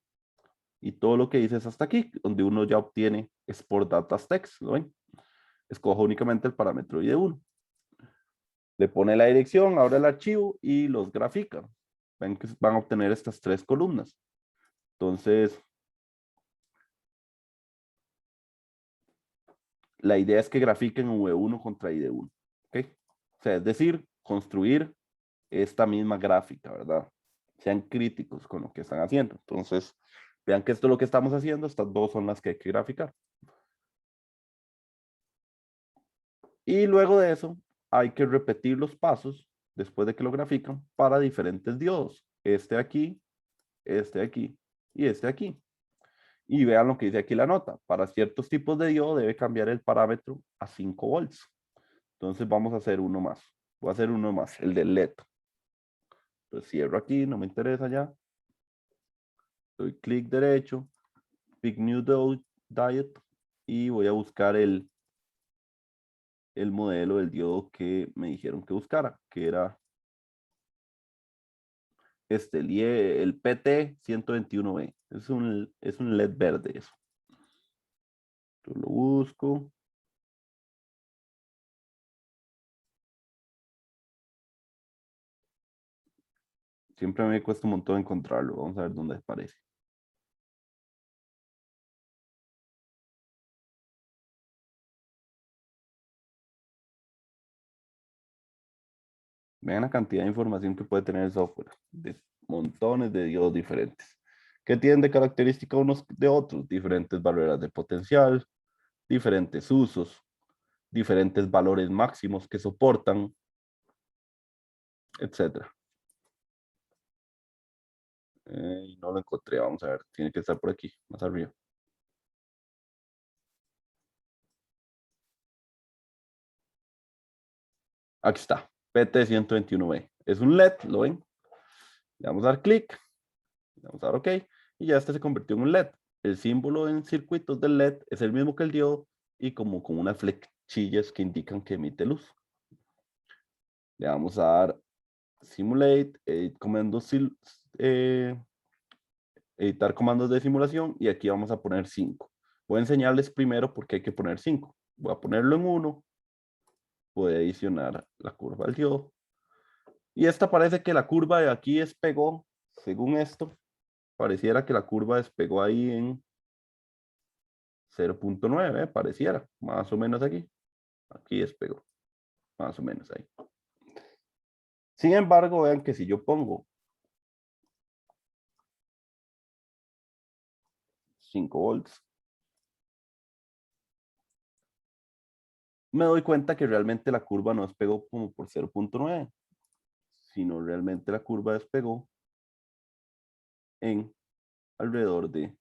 [SPEAKER 1] y todo lo que hice es hasta aquí, donde uno ya obtiene Export Data as Text, ¿lo ven? Escojo únicamente el parámetro ID1. Le pone la dirección, abre el archivo y los grafica. Ven que van a obtener estas tres columnas. Entonces, la idea es que grafiquen V1 contra ID1. ¿Okay? O sea, es decir, construir esta misma gráfica, ¿verdad? Sean críticos con lo que están haciendo. Entonces, vean que esto es lo que estamos haciendo. Estas dos son las que hay que graficar. Y luego de eso, hay que repetir los pasos después de que lo grafican para diferentes diodos. Este aquí y este aquí. Y vean lo que dice aquí la nota. Para ciertos tipos de diodo debe cambiar el parámetro a 5 volts. Entonces vamos a hacer uno más. Voy a hacer uno más, el del LED. Entonces cierro aquí, no me interesa ya. Doy clic derecho, Pick New Diode y voy a buscar el modelo del diodo que me dijeron que buscara, que era el PT121B. Es un LED verde eso. Yo lo busco. Siempre me cuesta un montón encontrarlo. Vamos a ver dónde aparece. Vean la cantidad de información que puede tener el software. De montones de diodos diferentes. ¿Qué tienen de característica unos de otros? Diferentes barreras de potencial, diferentes usos, diferentes valores máximos que soportan, etc. No lo encontré. Vamos a ver. Tiene que estar por aquí, más arriba. Aquí está. PT121B. Es un LED, ¿lo ven? Le vamos a dar clic. Le vamos a dar OK. Y ya este se convirtió en un LED. El símbolo en circuitos del LED es el mismo que el diodo y como con unas flechillas que indican que emite luz. Le vamos a dar Simulate, editar comandos de simulación y aquí vamos a poner 5. Voy a enseñarles primero por qué hay que poner 5. Voy a ponerlo en 1. Voy a adicionar la curva del diodo. Y esta parece que la curva de aquí despegó, según esto, pareciera que la curva despegó ahí en 0.9, pareciera, más o menos aquí. Aquí despegó, más o menos ahí. Sin embargo, vean que si yo pongo 5 volts, me doy cuenta que realmente la curva no despegó como por 0.9, sino realmente la curva despegó en alrededor de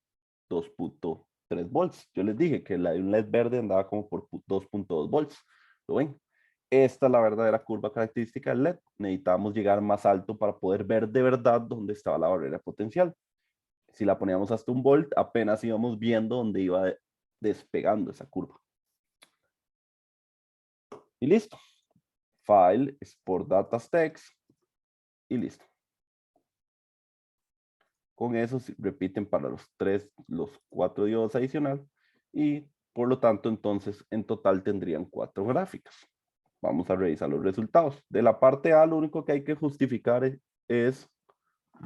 [SPEAKER 1] 2.3 volts. Yo les dije que la de un LED verde andaba como por 2.2 volts. ¿Lo ven? Esta es la verdadera curva característica del LED. Necesitábamos llegar más alto para poder ver de verdad dónde estaba la barrera potencial. Si la poníamos hasta 1 volt, apenas íbamos viendo dónde iba despegando esa curva. Y listo. File, Export Data as Text y listo. Con eso repiten para los 4 diodos adicional y por lo tanto entonces en total tendrían 4 gráficas. Vamos a revisar los resultados. De la parte A lo único que hay que justificar es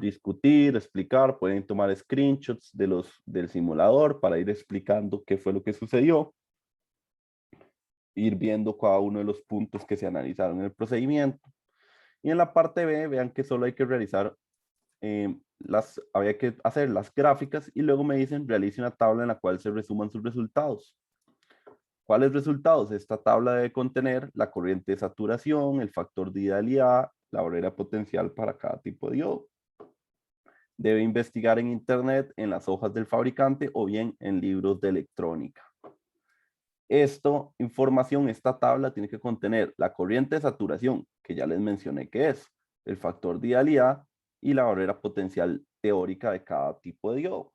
[SPEAKER 1] discutir, explicar, pueden tomar screenshots del simulador para ir explicando qué fue lo que sucedió, ir viendo cada uno de los puntos que se analizaron en el procedimiento Y en la parte B, vean que solo hay que realizar, había que hacer las gráficas y luego me dicen, realice una tabla en la cual se resuman sus resultados. ¿Cuáles resultados? Esta tabla debe contener la corriente de saturación, el factor de idealidad, la barrera potencial para cada tipo de diodo. Debe investigar en internet, en las hojas del fabricante o bien en libros de electrónica. Esta tabla tiene que contener la corriente de saturación, que ya les mencioné que es, el factor de idealidad y la barrera potencial teórica de cada tipo de diodo.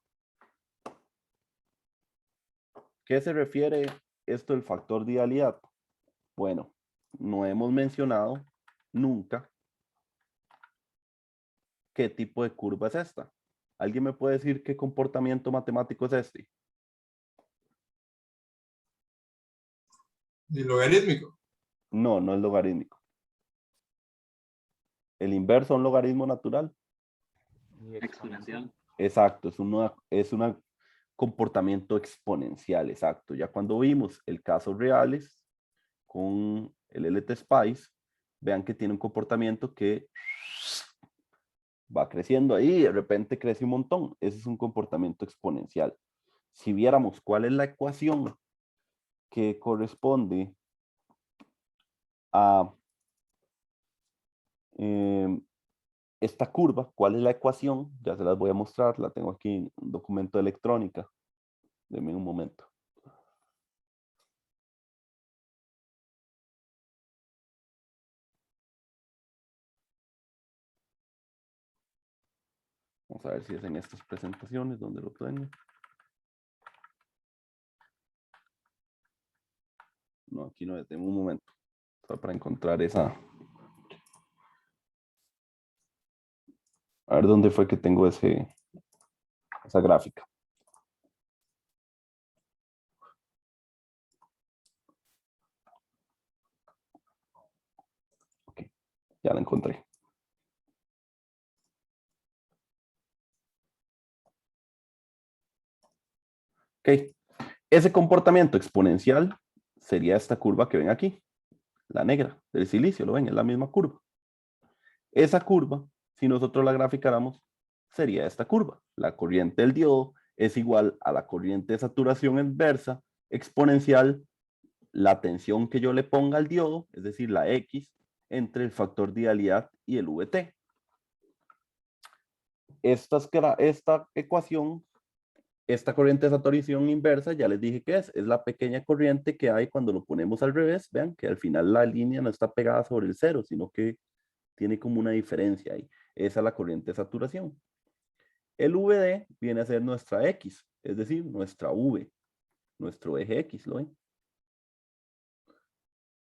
[SPEAKER 1] ¿Qué se refiere esto del factor de idealidad? Bueno, no hemos mencionado nunca qué tipo de curva es esta. ¿Alguien me puede decir qué comportamiento matemático es este?
[SPEAKER 3] ¿Y logarítmico?
[SPEAKER 1] No, no es logarítmico. El inverso a un logaritmo natural.
[SPEAKER 2] Exponencial.
[SPEAKER 1] Exacto, es un comportamiento exponencial, exacto. Ya cuando vimos el caso reales con el LT Spice, vean que tiene un comportamiento que va creciendo ahí y de repente crece un montón. Ese es un comportamiento exponencial. Si viéramos cuál es la ecuación que corresponde a esta curva, cuál es la ecuación, ya se las voy a mostrar, la tengo aquí en un documento de electrónica. Denme un momento. Vamos a ver si es en estas presentaciones donde lo tengo. No, aquí no, tengo un momento. Solo para encontrar esa. A ver dónde fue que tengo esa gráfica. Ok, ya la encontré. Ok, ese comportamiento exponencial sería esta curva que ven aquí, la negra del silicio, lo ven, es la misma curva. Esa curva, si nosotros la graficáramos, sería esta curva. La corriente del diodo es igual a la corriente de saturación inversa exponencial, la tensión que yo le ponga al diodo, es decir, la X, entre el factor de idealidad y el VT. Esta ecuación, esta corriente de saturación inversa, ya les dije que es la pequeña corriente que hay cuando lo ponemos al revés. Vean que al final la línea no está pegada sobre el cero, sino que tiene como una diferencia ahí. Esa es la corriente de saturación. El VD viene a ser nuestra X, es decir, nuestra V, nuestro eje X, ¿lo ven?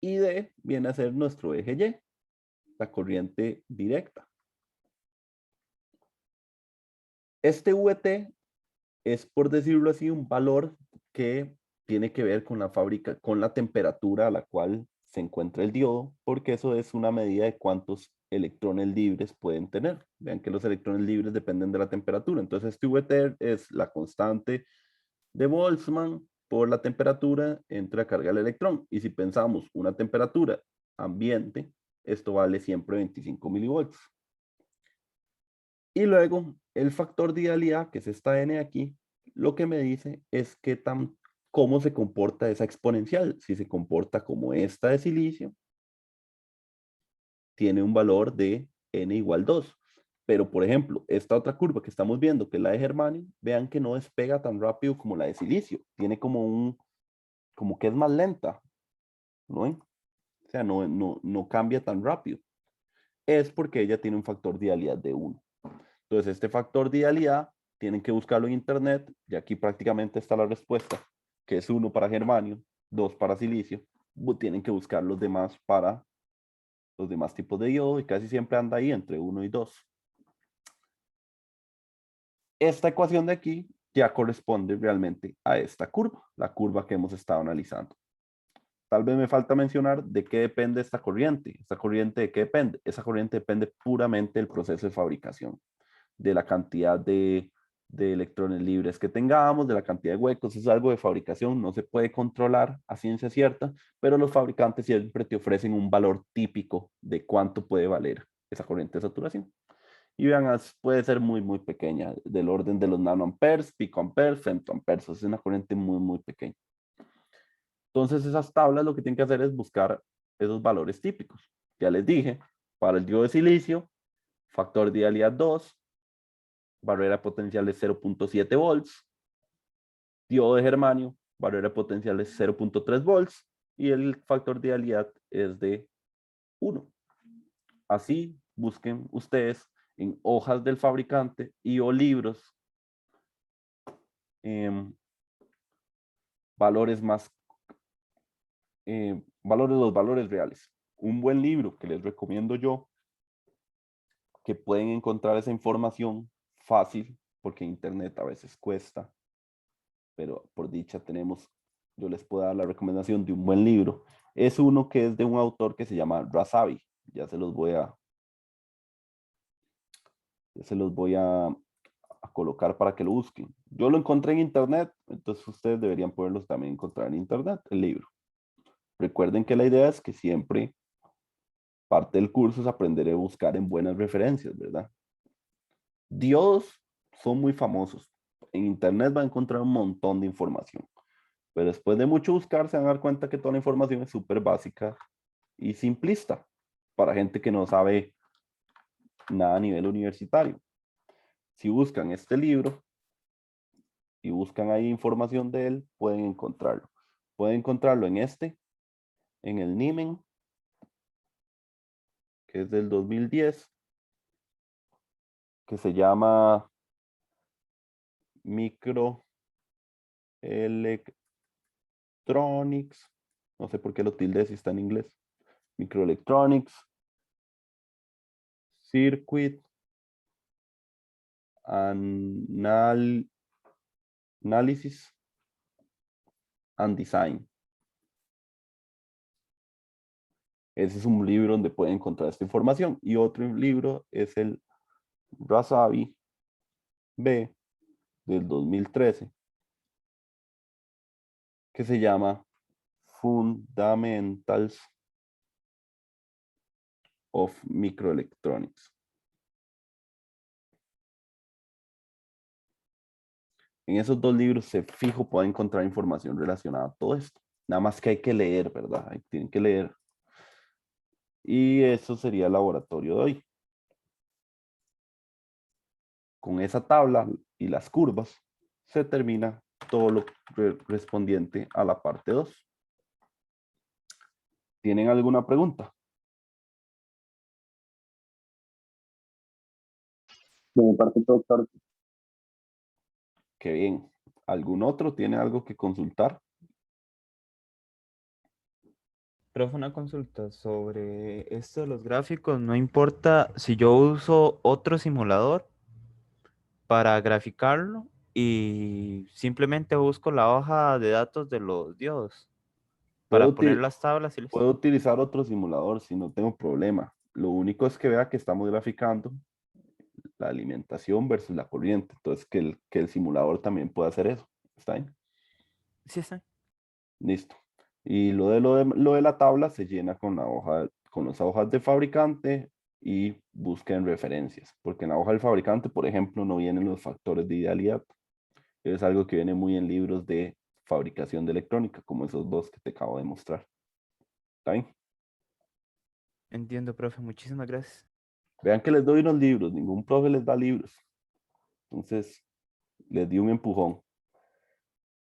[SPEAKER 1] Y D viene a ser nuestro eje Y, la corriente directa. Este VT es, por decirlo así, un valor que tiene que ver con la fábrica, con la temperatura a la cual se encuentra el diodo, porque eso es una medida de cuántos electrones libres pueden tener. Vean que los electrones libres dependen de la temperatura. Entonces, este VT es la constante de Boltzmann por la temperatura entre la carga del electrón. Y si pensamos una temperatura ambiente, esto vale siempre 25 milivolts. Y luego, el factor de idealidad, que es esta n aquí, lo que me dice es cómo se comporta esa exponencial. Si se comporta como esta de silicio, tiene un valor de n igual 2. Pero, por ejemplo, esta otra curva que estamos viendo, que es la de germanio, vean que no despega tan rápido como la de silicio. Tiene como que es más lenta, ¿no ven? O sea, no cambia tan rápido. Es porque ella tiene un factor de idealidad de 1. Entonces, este factor de idealidad tienen que buscarlo en internet, y aquí prácticamente está la respuesta, que es 1 para germanio, 2 para silicio. Tienen que buscar los demás para los demás tipos de diodo y casi siempre anda ahí entre 1 y 2. Esta ecuación de aquí ya corresponde realmente a esta curva, la curva que hemos estado analizando. Tal vez me falta mencionar de qué depende esta corriente. ¿Esta corriente de qué depende? Esa corriente depende puramente del proceso de fabricación, de la cantidad de de electrones libres que tengamos, de la cantidad de huecos. Es algo de fabricación, no se puede controlar a ciencia cierta, pero los fabricantes siempre te ofrecen un valor típico de cuánto puede valer esa corriente de saturación. Y vean, puede ser muy, muy pequeña, del orden de los nanoamperes, picoamperes, femtoamperes. Es una corriente muy, muy pequeña. Entonces, esas tablas lo que tienen que hacer es buscar esos valores típicos. Ya les dije, para el diodo de silicio, factor de idealidad 2, barrera potencial de 0.7 volts, diodo de germanio, barrera potencial de 0.3 volts, y el factor de idealidad es de 1. Así, busquen ustedes en hojas del fabricante y o libros valores más, los valores reales. Un buen libro que les recomiendo yo, que pueden encontrar esa información fácil, porque internet a veces cuesta, pero por dicha tenemos, yo les puedo dar la recomendación de un buen libro. Es uno que es de un autor que se llama Razavi. Ya se los voy a colocar para que lo busquen. Yo lo encontré en internet, entonces ustedes deberían poderlos también encontrar en internet, el libro. Recuerden que la idea es que siempre parte del curso es aprender a buscar en buenas referencias, ¿verdad? Diodos son muy famosos. En internet va a encontrar un montón de información, pero después de mucho buscar se van a dar cuenta que toda la información es súper básica y simplista para gente que no sabe nada a nivel universitario. Si buscan este libro y buscan ahí información de él, pueden encontrarlo. Pueden encontrarlo en en el Niemen, que es del 2010, que se llama Microelectronics. No sé por qué lo tilde si está en inglés. Microelectronics, Circuit, Analysis and Design. Ese es un libro donde pueden encontrar esta información. Y otro libro es el Razavi B del 2013, que se llama Fundamentals of Microelectronics. En esos dos libros se fijo pueden encontrar información relacionada a todo esto. Nada más que hay que leer, ¿verdad? Tienen que leer. Y eso sería el laboratorio de hoy. Con esa tabla y las curvas se termina todo lo correspondiente a la parte 2. ¿Tienen alguna pregunta?
[SPEAKER 3] De mi parte todo claro.
[SPEAKER 1] Qué bien. ¿Algún otro tiene algo que consultar?
[SPEAKER 4] Profe, una consulta sobre esto de los gráficos. No importa si yo uso otro simulador para graficarlo y simplemente busco la hoja de datos de los diodos para poner las tablas y
[SPEAKER 1] Puedo utilizar otro simulador si no tengo problema. Lo único es que vea que estamos graficando la alimentación versus la corriente. Entonces, que el simulador también pueda hacer eso. ¿Está bien?
[SPEAKER 4] Sí, está.
[SPEAKER 1] Listo. Y lo de la tabla se llena con la hoja, con las hojas de fabricante y busquen referencias. Porque en la hoja del fabricante, por ejemplo, no vienen los factores de idealidad. Es algo que viene muy en libros de fabricación de electrónica, como esos dos que te acabo de mostrar. ¿Está bien?
[SPEAKER 4] Entiendo, profe. Muchísimas gracias.
[SPEAKER 1] Vean que les doy unos libros, ningún profe les da libros. Entonces, les di un empujón.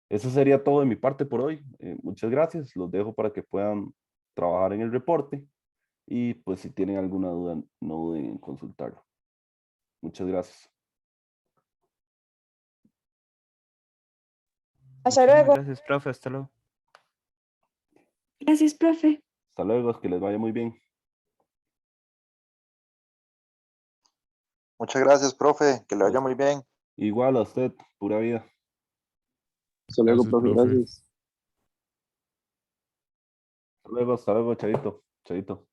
[SPEAKER 1] Eso sería todo de mi parte por hoy. Muchas gracias. Los dejo para que puedan trabajar en el reporte. Y pues si tienen alguna duda, no duden en consultarlo. Muchas gracias.
[SPEAKER 5] Hasta
[SPEAKER 4] Muchísimas
[SPEAKER 5] luego.
[SPEAKER 4] gracias, profe. Hasta luego.
[SPEAKER 5] Gracias, profe.
[SPEAKER 1] Hasta luego, que les vaya muy bien.
[SPEAKER 6] Muchas gracias, profe. Que le vaya muy bien.
[SPEAKER 1] Igual a usted, pura vida.
[SPEAKER 3] Hasta luego, profe, gracias.
[SPEAKER 1] Hasta luego, Chavito. Chavito.